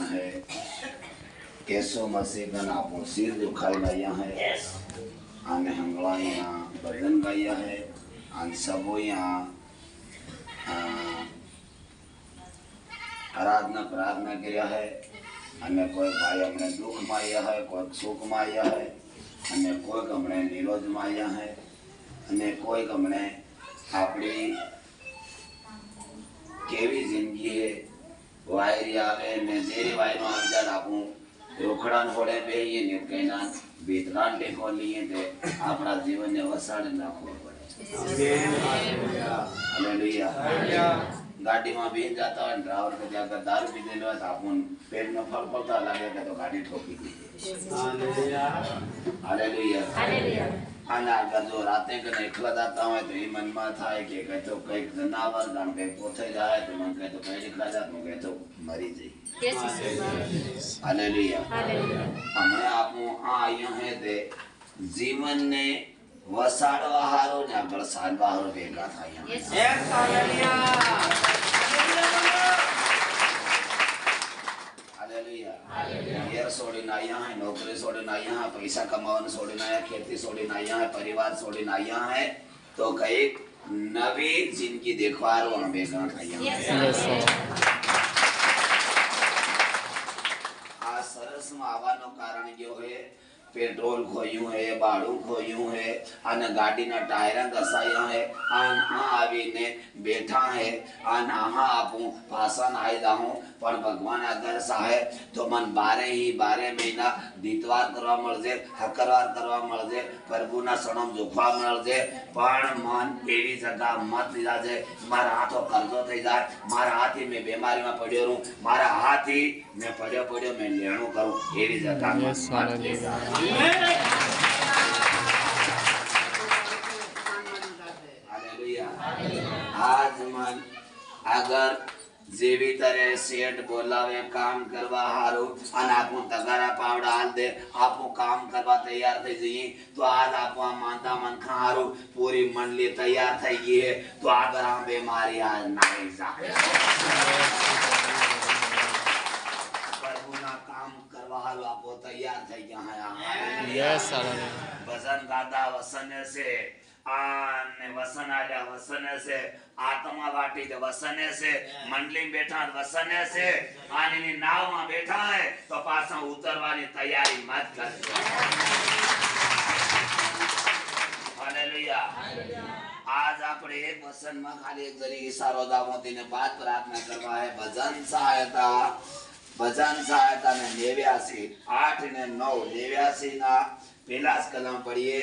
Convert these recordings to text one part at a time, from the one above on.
है यीशु मसीह का नाम सिर दुखाई लाया है आने हंगला यहाँ भजन गाया है आन सबो यहाँ आराधना प्रार्थना किया है अन्य कोई भाई हमने दुख माया है कोई सुख माया है अन्य कोई हमने निरोध माया है अन्य कोई हमने अपनी केवी जिंदगी है वायरी आवे ने जेरी वायरो आमजा आपू रोखड़ान फोड़े पे ये ने कहना बेतरान टेको लिए थे अपना जीवन ने वसाड़ नाखो पड़े हालेलुया गाड़ी में भी जाता है ड्राइवर को जाकर दारू पी देने वाला अपन पेट में फल फलता लगेगा तो गाड़ी ठोकी दी हालेलुया हालेलुया आना अगर जो रातें के निकला जाता है तो ये मन में था कि कहीं तो कहीं जनावर गांव कहीं पोथे जाए तो मन कहीं तो कहीं निकला जाता हूँ कहीं तो मरी जाए हालेलुया हमने आपको आया है दे जीवन ने वसाड़ वाहारो ने अगर साल वाहारो बेगा था यहाँ सोड़ी ना यहाँ है नौकरी सोड़ी ना यहाँ पैसा कमाने सोड़ी ना यहाँ खेती सोड़ी ना यहाँ है परिवार सोड़ी ना यहाँ है तो कई नवी जिनकी देखभाल वहाँ बेगा था यहाँ आज सरस में आवानो कारण जो है पेट्रोल खोयूं है बाड़ू खोयूं है अन गाड़ी ना टायरा घसाया है अन आवी ने बैठा है अन आपू पासन आए जाऊं पर भगवान अगर साहे तो मन 12 महीना दीतवार करवा मळजे हकरवार करवा मळजे प्रभु ना सणम जोखवा मळजे पण मन एवी जगह मत जाजे मारा हाथो कर्जो થઈ જાય मारा हाथी में बीमारी में पड्यो रहूं मारा हाथी में पड्यो मैं लेणो करूं एवी जगह आज मन अगर जेवी तरह सेठ बोलावे काम करवा हारो अन आपको तगारा पावड़ा हाल दे आपको काम करवा तैयार थई जई तो आज आपको मानता मन खारो पूरी मंडली तैयार थई गई है तो अगर हम बीमारी आज नहीं जा प्रभु ना काम करवा हारो आपको तैयार थई गया है यस भजन गाता वसने से आने वसन आया वसने से आत्मा वाटी दे वसने से मंडली में बैठा वसने से आने नी नाव में बैठा है तो पासा उतरवानी तैयारी मत कर हालेलुया आज अपने एक वसन में खाली एक जरी इशारो दामोती ने बात प्रार्थना करवा है भजन सहायता ने 89 8 ने 9 89 ना पहलास कलम पढ़िए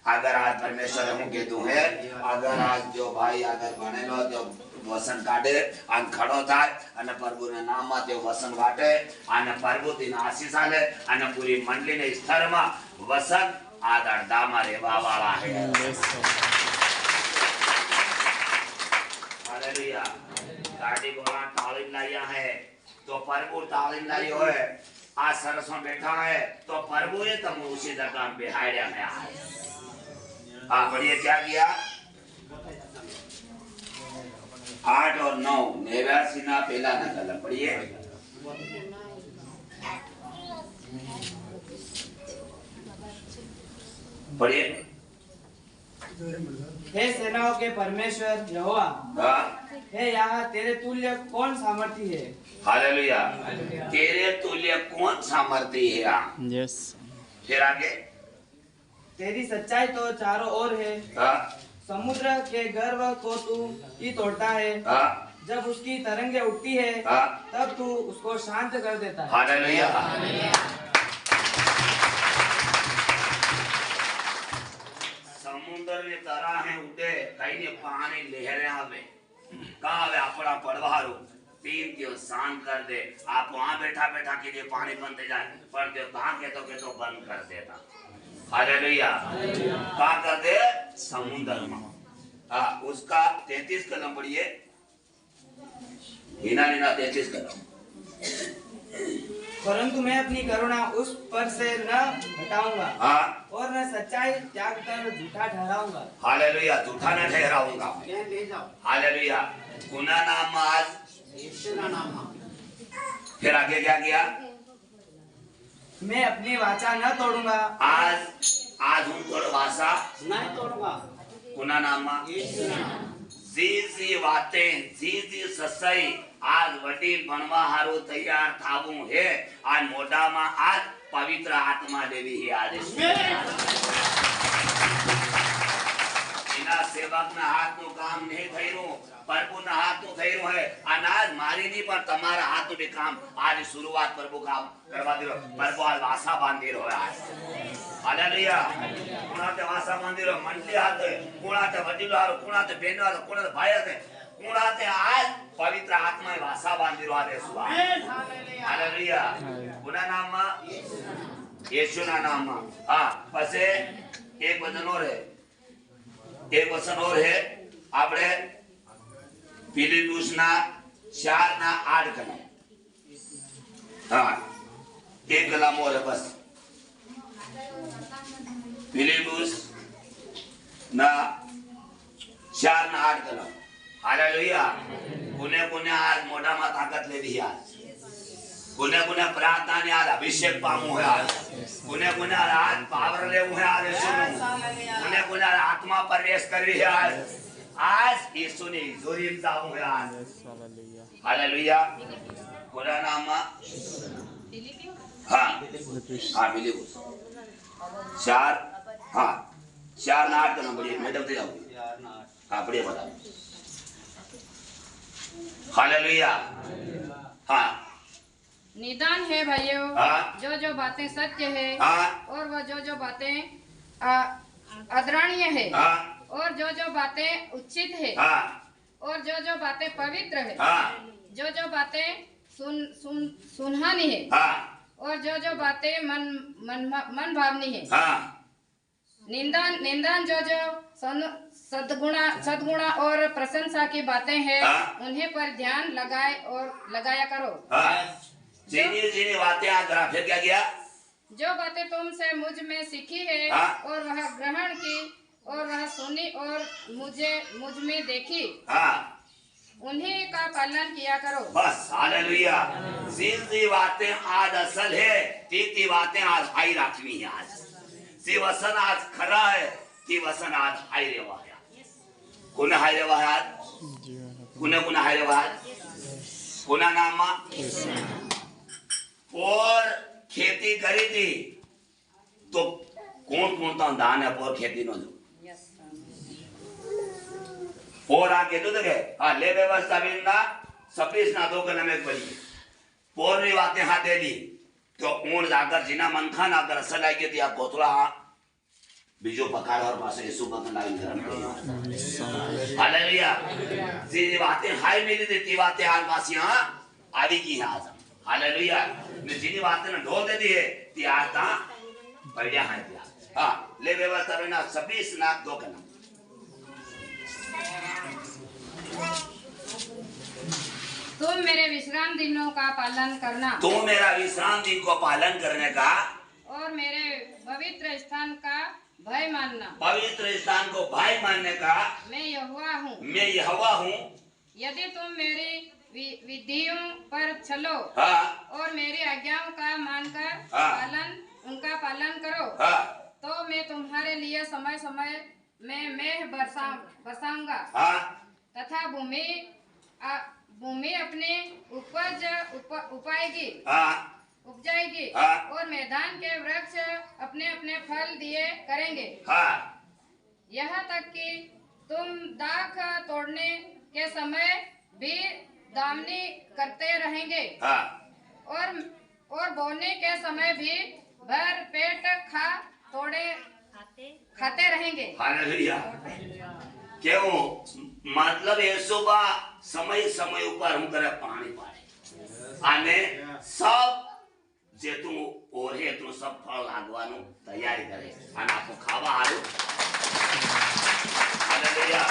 अगर आज परमेश्वर हम के दो है अगर आज जो भाई अगर बने लो जो वसन काटे अन खड़ो थाय अन प्रभु ने नाम में जो वसन काटे अन प्रभु दिन आशीष आले अन पूरी मंडली ने स्तर में वसन आदर दामा रेवा वाला है हालेलुया गाड़ी घोड़ा तालीम लाया है तो प्रभु तालीम लाई हो है आज सरस में बैठा है तो प्रभु ये तुम उसी जगह बिहाड़िया में आए बढ़िया क्या किया 8 और 9 89 ना पहला ना कलम पढ़िए पढ़िए हे सेनाओं के परमेश्वर यहोवा हे यहाँ तेरे तुल्य कौन सामर्थी है हालेलुया तेरे तुल्य कौन सामर्थी है यस फिर आगे तेरी सच्चाई तो चारों ओर है समुद्र के गर्व को तू ही तोड़ता है जब उसकी तरंगे उठती है तब तू उसको शांत कर देता है हालेलुया समुद्र ने तरह है उठे कहीं ने पानी लहरें आवे कहाँ वे अपना पड़वारो 3 दिवस शांत कर दे आप वहाँ बैठा कीजिए पानी बनते जाए पर जो कहाँ के तो बंद कर देता हालेलुया कहाँ कर दे समुद्र में उसका 33 कलम पढ़िए हिना 33 कलम परंतु मैं अपनी करुणा उस पर से न हटाऊंगा और न सच्चाई त्याग कर झूठा ठहराऊंगा हालेलुया झूठा न ठहराऊंगा हालेलुया गुना नाम आज फिर आगे क्या किया? मैं अपनी वाचा न तोड़ूंगा। आज हूँ तोड़ वासा नहीं तोड़ूंगा। कुना नामा जी वातें जी ससई आज वडील बनवा हारो तैयार थावू है। आज मोटा मा आज पवित्र आत्मा देवी है। आज बिना सेवक ना हाथ नो काम नहीं थईरो, प्रभु ना हाथ नो थईरो है। अनाज मारी नहीं पर तुम्हारा हाथ भी काम आज शुरुआत प्रभु काम करवा दे। प्रभु आज वासा बांधी रहो आज। हालेलुया। कुणाते वासा बांधी रहो मंडली हाथ है, कुणाते वडील हारो, कुणाते बहन हारो, कुणाते भाई हाथ है, कुणाते आज पवित्र आत्मा वासा बांधी रहो आज सुबह। हालेलुया। कुना नाम मा यीशु ना नाम मा। हां पछे एक वचन और है, एक वचन और है આપણે ફિલિપીના 4:8 કલમ। हाँ एक कलम और है बस। फिलिपीस ना 4:8 कलम। हालेलुया। कुने कुने आज मोटा मा ताकत ले दी आज। कुने कुने प्रार्थना ने आज अभिषेक पामू है आज। कुने कुने आज पावर ले है आज यीशु। कुने कुने आत्मा प्रवेश करी है आज। आज यीशु ने जोरीम जाऊ है आज। हालेलुया। पूरा नाम हाँ हाँ फिलिपीस 4 हाँ 4:8 का नंबर। मैडम दे जाओ। हाँ बढ़िया बता। हालेलुया। हाँ निदान है भाइयों। हाँ? जो बातें सत्य है हाँ? और वह जो बातें आदरणीय है हाँ? और जो बातें उचित है हाँ? और जो बातें पवित्र है, हाँ? जो बातें सुनहानी है हाँ? और जो बातें मन भावनी है, हाँ? निंदान जो सद्गुणा और प्रशंसा की बातें हैं, हाँ? उन्हें पर ध्यान लगाया करो। हाँ? जीनी बातें आज फिर क्या किया? जो बातें तुमसे मुझ में सीखी है हाँ? और वह ग्रहण की और वह सुनी और मुझ में देखी, हाँ? उन्हीं का पालन किया करो। बस हालेलुया। सी बातें आज असल है, ती बातें आज हाई रखनी है आज। सी वसन आज खरा है, ती वसन आज हाई रेवा है। कुने हाई रेवा है आज? कुने हाई रेवा है? कुना नामा और खेती करी थी तो कौन दान है और खेती नो जो और आगे तो देखे हाँ ले व्यवस्था भी ना 26 ना 2 कलम एक बड़ी पोर भी बातें हाथ दे दी तो ऊन जाकर जिना मन खा ना कर असल आई थी आप कोतला बीजो पकाड़ और पासे यीशु बकन लाइन कर हालेलुया। जी बातें हाई मिली थी ती बातें आज पास यहाँ आदि की है आज। हालेलुया। ने जिनी बातें ने ढोल दे दी है ती आज ता बढ़िया है दिया। हाँ ले व्यवस्था बिना 26 ना 2 कलम। तुम मेरे विश्राम दिनों का पालन करना। तुम मेरा विश्राम दिन को पालन करने का और मेरे पवित्र स्थान का भय मानना। पवित्र स्थान को भय मानने का मैं यहोवा हूँ। मैं यहोवा हूँ। यदि तुम मेरी विधियों पर चलो हाँ? और मेरी आज्ञाओं का मानकर हाँ? उनका पालन करो हाँ? तो मैं तुम्हारे लिए समय समय में मेघ बरसाऊंगा हाँ? तथा भूमि अपनी उपज उपाएगी हाँ? उपजाएगी हाँ? और मैदान के वृक्ष अपने अपने फल दिए करेंगे। हाँ? यहाँ तक कि तुम दाख तोड़ने के समय भी दामनी करते रहेंगे हाँ? और बोने के समय भी भर पेट खाते रहेंगे। हालेलुया। क्यों मतलब ये सुबह समय ऊपर हम करे पानी पाड़े आने सब जे तू ओरे तू सब फल लागवानो तैयारी करे અને આપો ખાવા આરો हालेलुया।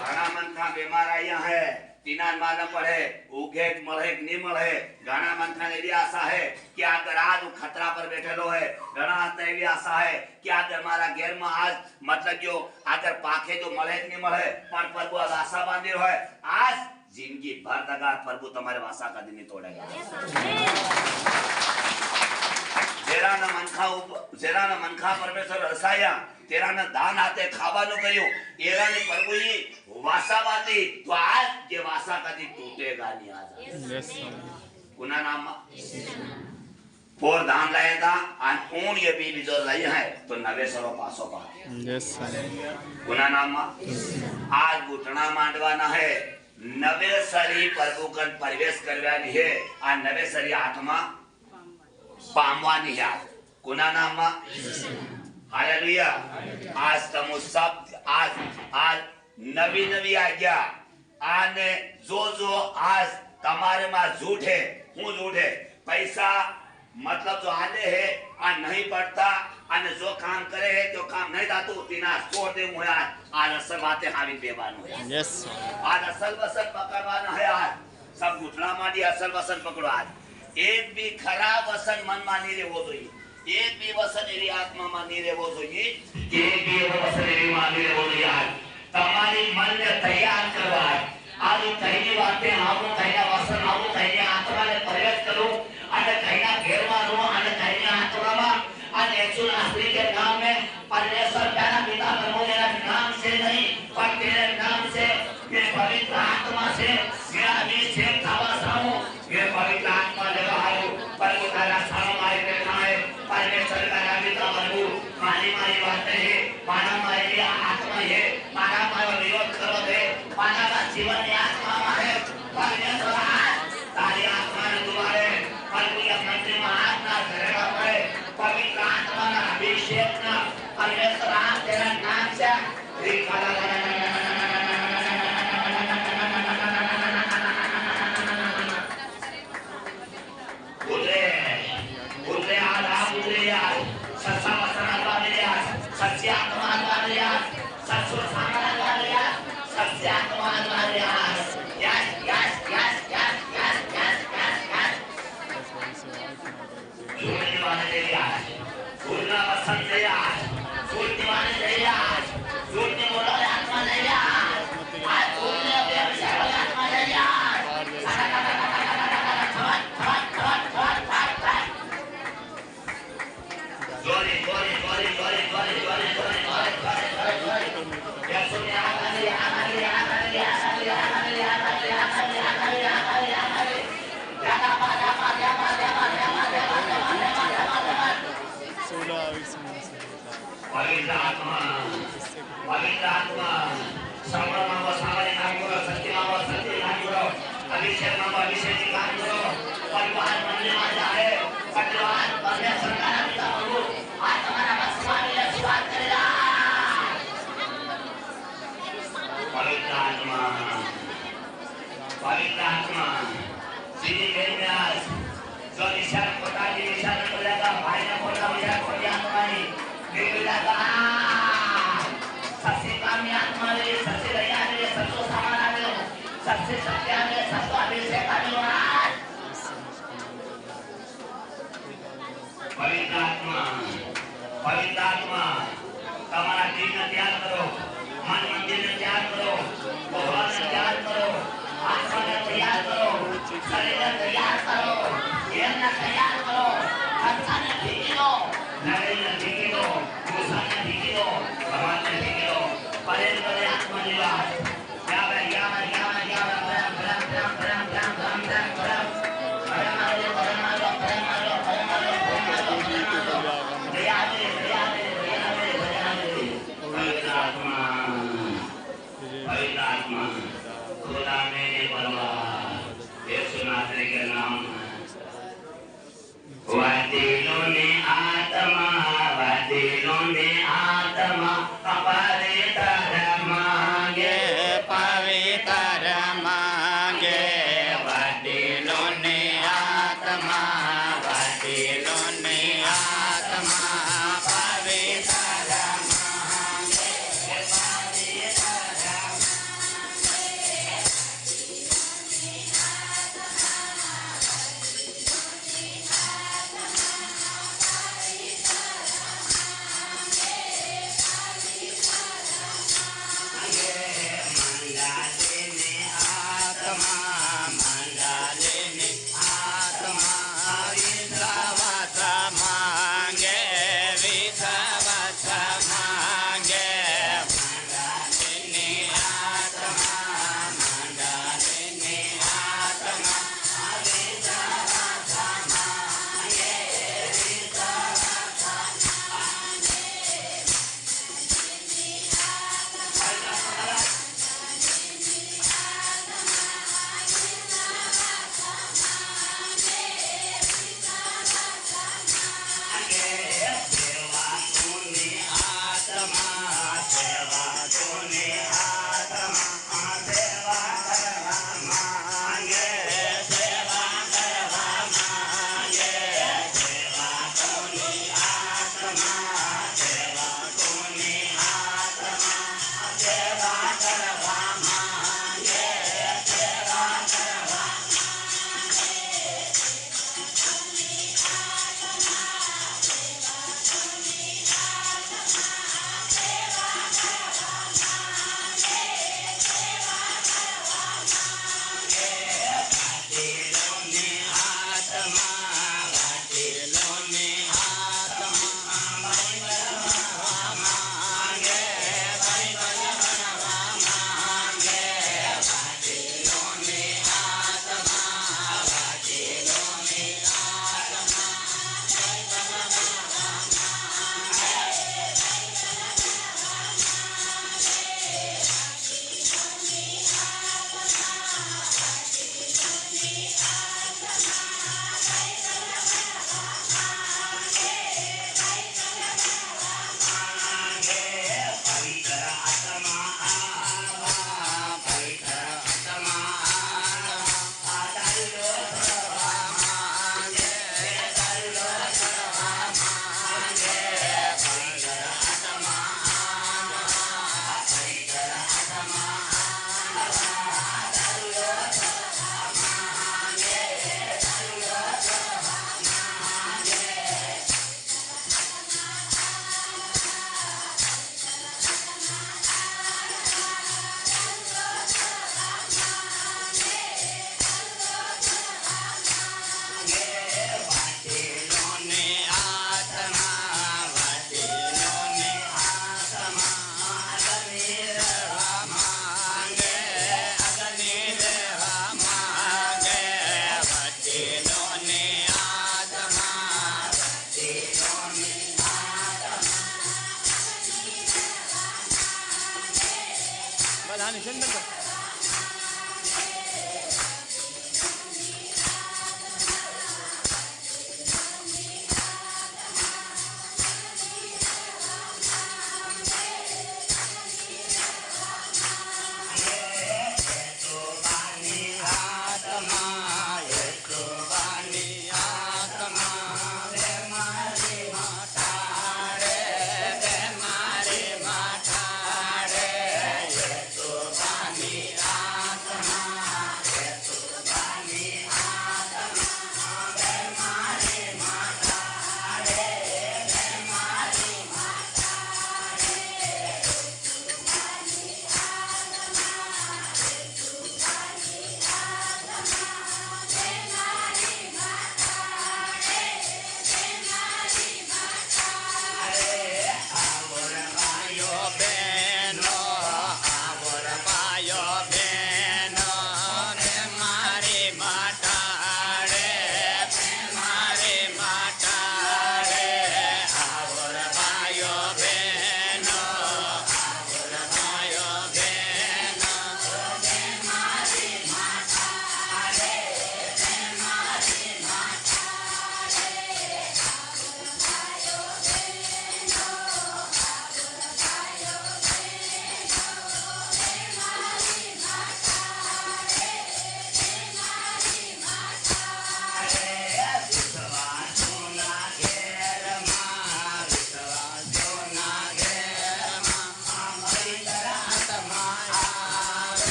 घना मन का बीमार आया है तीना मालूम पड़े उगे मळे नहीं मळे घना मन का भी आशा है कि अगर आज खतरा पर बैठे लो है घना भी आशा है कि अगर हमारा घेर में आज मतलब जो अगर पाखे जो मळे नहीं मळे पर प्रभु आशा बांधी है आज जिंदगी भर दगा प्रभु तुम्हारे वासा का दिन नहीं तोड़ेगा। जेरा न मनखा परमेश्वर रसाया तेरा न दान आते खावानो કર્યું એરા ને પ્રભુએ વાસા બાંધી તો આજ જે વાસા કદી તૂટેगा नहीं आज कुना नाम पोर दान लाएगा और ऊन ये भी जो लाई है तो नवे सरो पासो पा कुना नाम आज घुटना मांडवाना है नवे सरी प्रभु कन प्रवेश करवानी है और नवे सरी आत्मा पामवानी है कुना नाम हालेलुया। आज तुम सब आज नवी नवी आज्ञा आने जो आज तुम्हारे मां झूठ है हूँ झूठ है पैसा मतलब जो आने है आ नहीं पड़ता अने जो काम करे है जो काम नहीं दातु तीना छोड़ दे मुया आज असल बातें हावी बेबानो है यस आज असल वसन पकड़वाना है आज सब घुटना मारी असल वसन पकड़ो आज एक भी खराब वसन मन मानी रे वो जोई एक भी वसन मेरी आत्मा मानी रे वो जोई एक भी वसन मेरी मानी रे वो जोई आज तुम्हारी मन ने तैयार करवा आज कहीं बातें हम कहीं वसन हम कहीं आत्मा ने प्रवेश करो अने कहीं घेरवा रो अने कहीं आत्मा में अने यीशु नासरी के नाम में परमेश्वर प्यारा पिता प्रभु मेरा नाम से नहीं पर तेरे नाम से ये पवित्र आत्मा से मेरा अभिषेक थावा सामो ये पवित्र आत्मा लगाओ प्रभु तेरा सामो मारे के खाए परमेश्वर का पिता प्रभु मारी बातें है माना मारी आत्मा है माना मारा विरोध करो दे माना का जीवन में आत्मा है परमेश्वर तारी आत्मा ने तुम्हारे प्रभु के मंदिर में हाथ ना धरेगा पड़े पवित्र आत्मा का अभिषेक ना परमेश्वर तेरा नाम से पवित्र आत्मा सामरा मांगो सामरे काम करो सत्य मांगो सत्य काम करो अभिषेक मांगो अभिषेक काम करो परिवार मंदिर में जाए परिवार परमेश्वर का पिता प्रभु आज तुम्हारा बसवानी ने शुरुआत करेगा पवित्र आत्मा सीधी मेरे में आज जो निशान खोटा की निशान खोलेगा भाई ने खोटा मुझे खोटी आत्मा नहीं मिलेगा सबसे कामी आत्मा रे सबसे दया रे सबसे समाना रे सबसे सत्य रे सबसे अभिषेक आने वाला पवित्र आत्मा तुम्हारा दिन त्याग करो मन मंदिर में त्याग करो भगवान ने त्याग करो आत्मा ने त्याग करो शरीर ने त्याग करो ये न त्याग करो आत्मा ने भीगी लो नरे ने भीगी लो गुस्सा ने भीगी लो भगवान ने भीगी लो परेड करे आत्मा निवास या पवित्र आत्मा खुदा मेरे परवार यीशु नासरी के नाम वादिलों ने आत्मा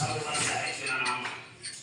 भगवान